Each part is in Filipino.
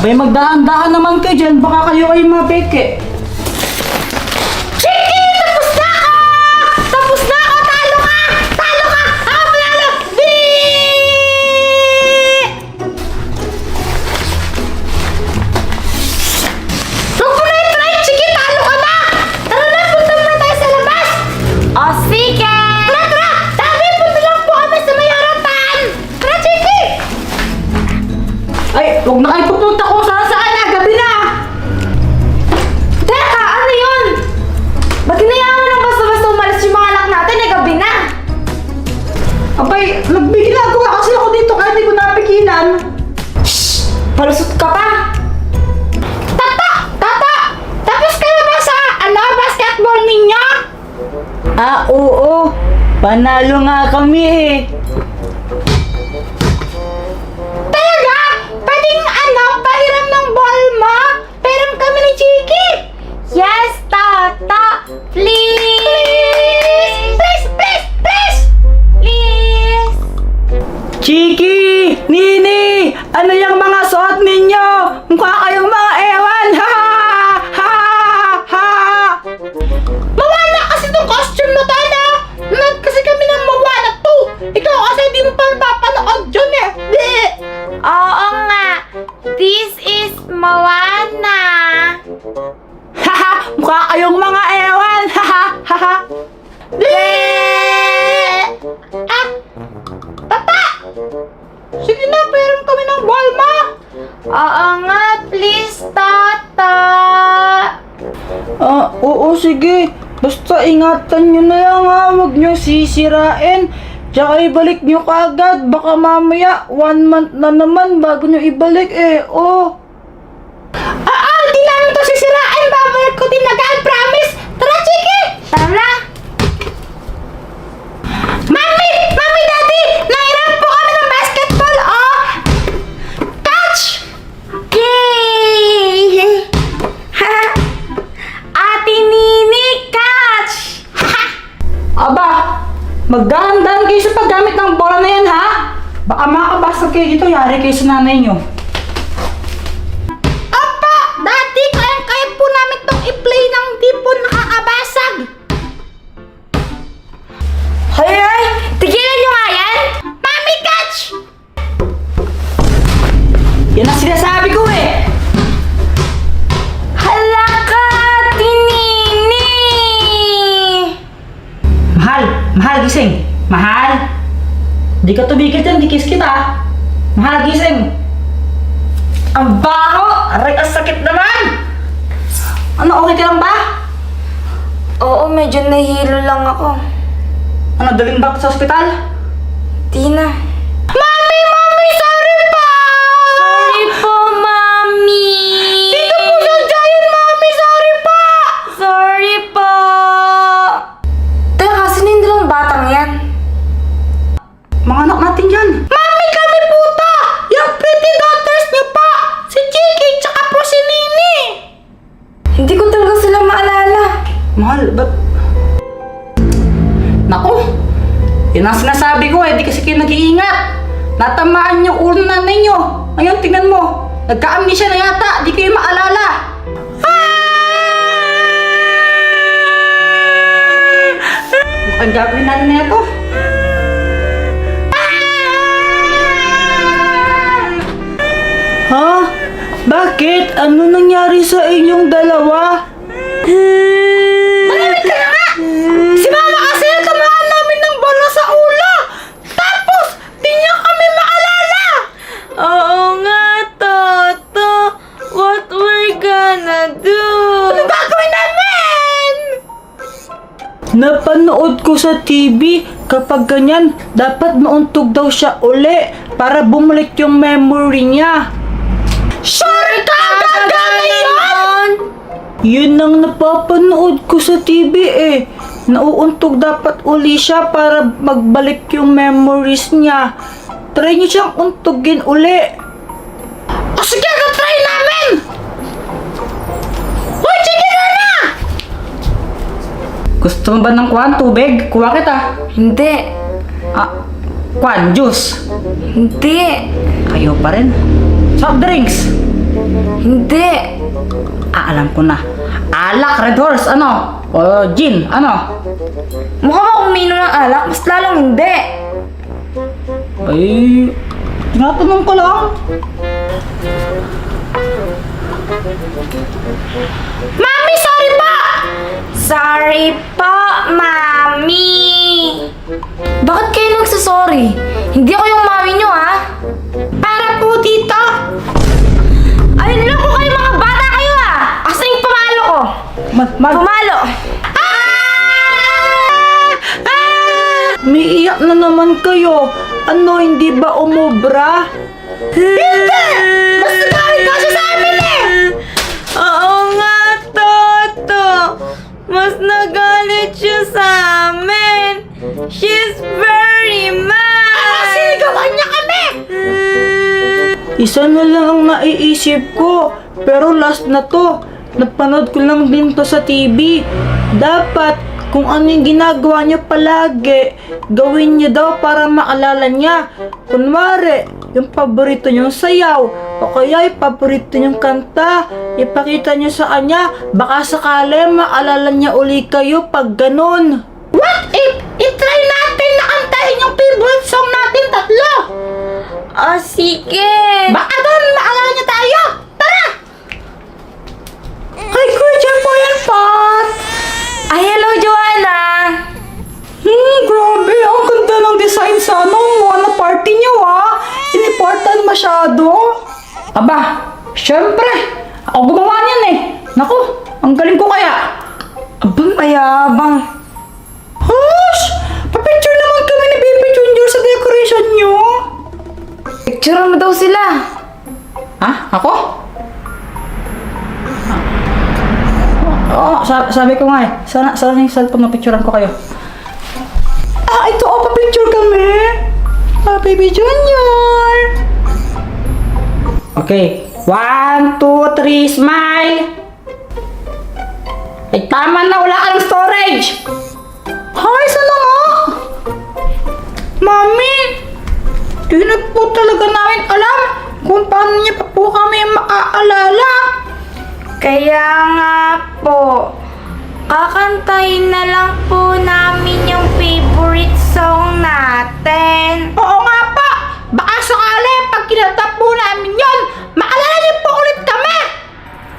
Abay, magdahan-dahan naman kayo dyan. Baka kayo ay mapeke. Chiki! Tapos na ako! Tapos na ako! Talo ka! Talo ka! Ako panalo! Di! Huwag mo na i-try, Chiki! Talo ka na! Tara na! Punta muna tayo sa labas! O, sige! Tara, tara! Sabi, punta lang po kami sa may harapan! Tara, Chiki! Ay, huwag na kayo pupunta kung saan na. Gabi na. Teka! Ano yun? Ba't hinayaan mo lang basta-basta umalis yung mga anak natin? Eh, gabi na! Abay, nagbiginagawa kasi ako dito kahit di ko napigilan. Shhh! Palusot ka pa! Tata! Tata! Tapos ka na ba sa, basketball ninyo? Ah, oo. Panalo nga kami eh. Talaga? Pwedeng pahiram ng ball mo? Pahiram kami ni Chiki! Yes, Tata! Please! Please, please, please! Please! Chiki! Nini! Ano yung mga suot ninyo? Mukha kayong mga ewan! Ha ha! Ha ha! Mawala kasi tong costume na tayo na! Nanood kasi kami ng mawala to! Ikaw kasi di mo pa napapanood dyan eh! Di! Oo nga! This is Moana! Ha ha! Mukha kayong mga ewan! Ha ha! Ha ha! Di! Ah! Tata! Sige na, pairam kami ng ball mo! Oo nga, please, Tata! Ah, oo, sige. Basta ingatan nyo na lang ha. Huwag nyo sisirain. Tsaka ibalik nyo kaagad. Baka mamaya 1 month na naman bago nyo ibalik eh. Oh. Di namin to sisirain! Babalik ko din agad, promise! Tara, Chiki! Tara! Mami! Mami, Daddy! Nairam po kami ng basketball, oh! Catch! Yay! Ha! Ate Nini, catch! Ha! Aba, magdahan-dahan kayo sa paggamit ng bola na yan ha. Baka makabasag kayo dito. Yari kayo sa nanay nyo. Opo! Daddy, kaya po namin tong i-play ng di po nakakabasag! Hoy, hoy! Tigilan nyo nga yan! Mami, catch! Yan ang sinasabi ko eh. Hala ka, Tinini! Mahal, mahal gising. Mahal. Di ka tumigil dyan, di kiss kita. Mahal gising. Ang baho! Aray, ang sakit naman! Ano, okay ka lang ba? Oo, medyo nahihilo lang ako. Ano, dalhin ba sa ospital? Di na. Mami! Mami! Sorry po! Sorry po, Mami! Dito po sa Giant, Mami! Sorry po! Sorry po! Teka, sino yung dalawang batang yan? Mga anak natin yan. Mami, kami po to! Yung pretty daughters niyo po! Si Chiki, tsaka po si Nini! Hindi ko talaga sila maalala. Mahal, ba't? Naku! Yan ang sinasabi ko eh, di kasi kayo nag-iingat. Natamaan yung ulo ng nanay nyo. Ngayon, tingnan mo. Nagka-amnesia na yata, di kayo maalala. Ang gagawin natin na ito. Ha? Bakit? Ano nangyari sa inyong dalawa? Malamig ka na nga! Si Mama kasi natamaan namin ng bala sa ulo! Tapos, di niya kami maalala! Oo nga, Toto! What we're gonna do? Ano gagawin namin? Napanood ko sa TV, kapag ganyan, dapat mauntog daw siya uli para bumalik yung memory niya. Sure ka! Gagawin yun! Yun ang napapanood ko sa TV eh. Nauuntog dapat uli siya para magbalik yung memories niya. Try niyo siyang untugin uli. O sige, try namin! Hoy, sige na! Gusto mo ba ng kwan? Tubig? Kuha kita. Hindi. Ah, kwan? Juice? Hindi. Ayaw pa rin. Soft drinks? Hindi. Alam ko na. Alak, Red Horse, ano? O, gin, ano? Mukha ka uminom ng alak, mas lalong hindi. Ay, tinatanong ko lang. Mami, sorry po! Sorry po, Mami! Bakit kayo nagsasorry? Hindi ako yung mami nyo, ha? Para po dito! Ay, loko kayo mga bata kayo, ha? Asan yung pamalo ko? Pumalo! Umiiyak na naman kayo. Ano, hindi ba umubra? Hindi! Basta galit kasi sa amin eh! Oo nga, Toto. Mas nagalit siya sa amin. She's very mad. Sinigawan niya kami! Isa na lang ang naiisip ko. Pero last na to. Napanood ko lang din to sa TV. Dapat, kung ano yung ginagawa niya palagi, gawin niya daw para maalala niya. Kunwari, yung paborito niyong sayaw, o kaya yung paborito niyong kanta, ipakita niyo sa kanya, baka sakali maalala niya uli kayo pag ganun. What if itry natin na kantahin yung favorite song natin tatlo? Oh, sige. Baka doon maalala niya tayo. Tara! Ay, Kuya Jem po yan, Pat! Ay, hello, Joanna. Grabe, ang ganda ng design sa ano party niyo Iniportan masyado. Aba, syempre, ako gumawa niyan eh. Naku, ang galing ko kaya. Abang mayabang. Hush! Papicture naman kami ni Baby Junior sa decoration niyo. Picture mo daw sila. Ha? Ako? Oo, sabi ko nga eh. Sana yung cellphone na picturean ko kayo. Ito, pa-picture kami. Baby Junior. Okay. 1, 2, 3, smile. Ay, tama na. Wala ka ng storage. Hay, sana nga? Mami, di na po talaga namin alam kung paano niya pa po kami maaalala. Kaya nga po, kakantahin na lang po namin yung favorite song natin. Oo nga pa! Baka sakali pag kinatap po namin yun, maalala niyo po ulit kami!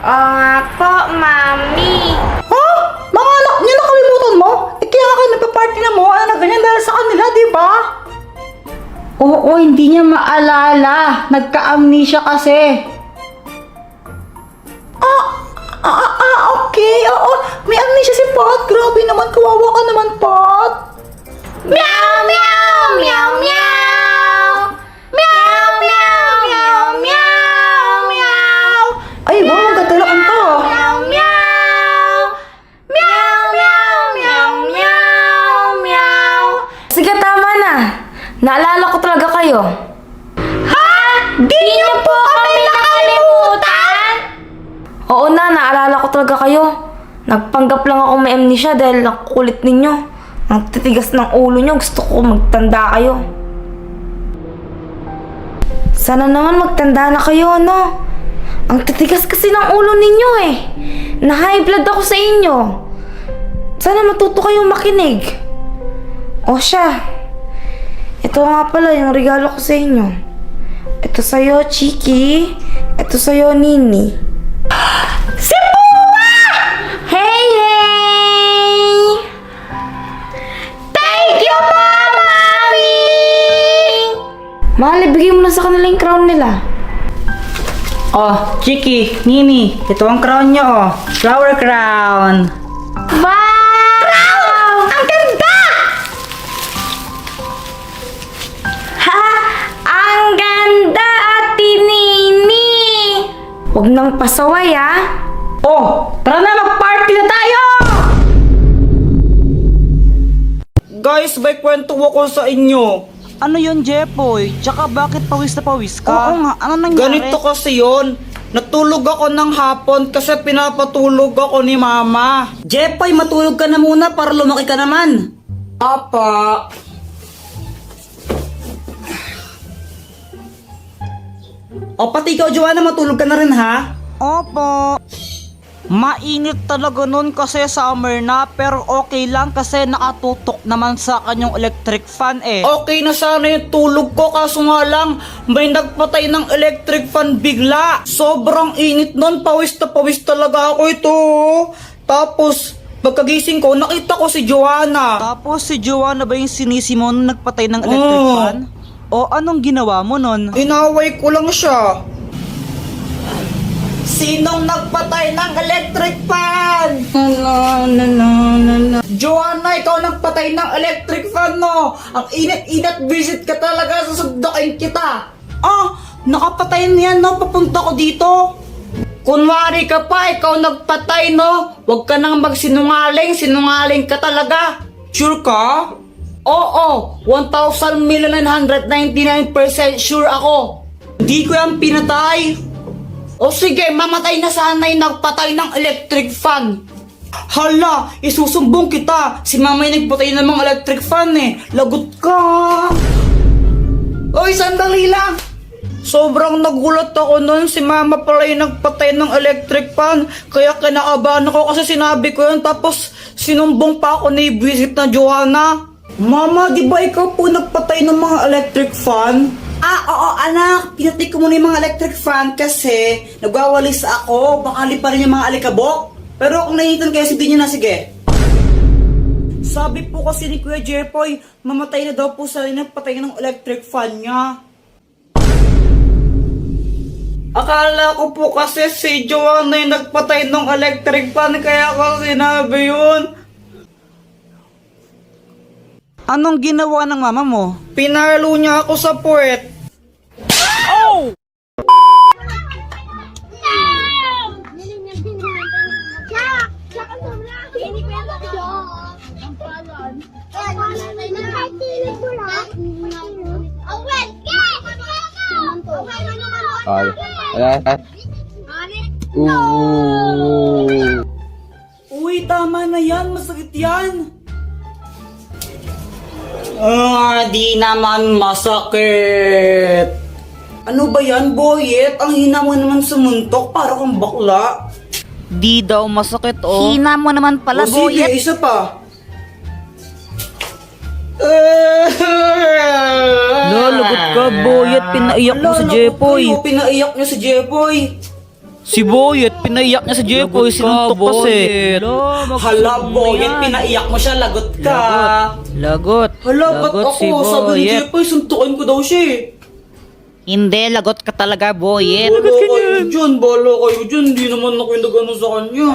Oo nga po, Mami. Ha? Mga anak niyo nakalimutan mo? Kaya nga kayo nagpa-party na mo, na ganyan dahil sa kanila, di ba? Oo, hindi niya maalala. Nagka-amnesia kasi. Okay. Oo, may amnesia si Pat. Grabe naman, kawawa ka naman, Pat. Meow, meow, meow, meow. Meow, meow, meow, meow, meow. Ay, wow, ang ganda lang kanta. Meow, meow. Meow, meow, meow, meow, meow. Sige, tama na. Naalala ko talaga kayo. Ha? Di niyo po kami nakalimutan? Oo na, naalala ko talaga kayo. Nagpanggap lang ako may amnesia dahil ang kulit ninyo. Ang titigas ng ulo nyo, gusto ko magtanda kayo. Sana naman magtanda na kayo, ano? Ang titigas kasi ng ulo ninyo eh. Na-high blood ako sa inyo. Sana matuto kayong makinig. O siya. Ito nga pala yung regalo ko sa inyo. Ito sa'yo, Chiki. Ito sa'yo, Nini. Si Pua! Hey, hey! Thank you po, Mami! Mahal, ibigay mo na sa kanila yung crown nila. Oh, Chiki, Nini, ito ang crown niyo, oh. Flower crown. Wow! Ang ganda! Ha? Ang ganda, Ate Nini! Huwag nang pasaway, ha? Oh, tara na, mag-party na tayo! Guys, may kwento ko sa inyo. Ano yun, Jepoy? Tsaka bakit pawis na pawis ka? Oo nga, ano nangyari? Ganito kasi yun. Natulog ako ng hapon kasi pinapatulog ako ni Mama. Jepoy, matulog ka na muna para lumaki ka naman. Apa. O pati ikaw, Joanna, matulog ka na rin ha? Opo. Mainit talaga nun kasi summer na, pero okay lang kasi nakatutok naman sa akin yung electric fan eh. Okay na sana yung tulog ko, kaso nga lang may nagpatay ng electric fan bigla. Sobrang init nun, pawis talaga ako ito. Tapos pagkagising ko, nakita ko si Joanna. Tapos si Joanna ba yung sinisi mo nung nagpatay ng electric Oo. fan? O anong ginawa mo nun? Inaway ko lang siya. Sinong nagpatay ng electric fan? Joanna, ikaw nagpatay ng electric fan, no? Ang init-init, visit ka talaga, susundukin kita. Ah, nakapatay na yan, no? Papunta ko dito. Kunwari ka pa, ikaw nagpatay, no? Huwag ka nang magsinungaling, sinungaling ka talaga. Sure ka? Oo, 1,999% sure ako. Hindi ko yan pinatay. O sige, mamatay na sana yung nagpatay ng electric fan. Hala, isusumbong kita. Si mama yung nagpatay ng mga electric fan eh. Lagot ka. Oy, sandali lang. Sobrang nagulat ako nun. Si mama pala yung nagpatay ng electric fan. Kaya kinakabahan ako kasi sinabi ko yun. Tapos sinumbong pa ako ni visit na Joanna. Mama, di ba ikaw po nagpatay ng mga electric fan? Ah, oo anak, pinatay ko muna yung mga electric fan kasi nagwawalis ako, baka liparin yung mga alikabok. Pero kung nainitan kayo, sabihin nyo na, sige. Sabi po kasi ni Kuya Jepoy, mamatay na daw po sa nagpatay ng electric fan niya. Akala ko po kasi si Joanna yung nagpatay ng electric fan, kaya ako sinabi yun. Anong ginawa ng mama mo? Pinalo niya ako sa puwet. Oh! Uy, tama na yan. Masakit yan. Ah, di naman masakit. Ano ba yan, Boyet? Ang hina mo naman sumuntok, para kang bakla. Di daw masakit oh. Hina mo naman pala, O sige, Boyet. isa pa. Lalagot ka, Boyet. Pinaiyak mo si Jepoy. Ano, pinaiyak niyo si Jepoy. Si Boyet, pinaiyak niya si Jepoy. Sinuntok kasi. Hala, Boyet, pinaiyak mo siya, lagot ka. Lagot. Hala, ba't Lagot ako? si Sabi ni Boyet. Jepoy, suntukin ko daw siya eh. Hindi, lagot ka talaga, Boyet. Bala kayo dyan, bala kayo dyan. Hindi naman ako yung nagano sa kanya.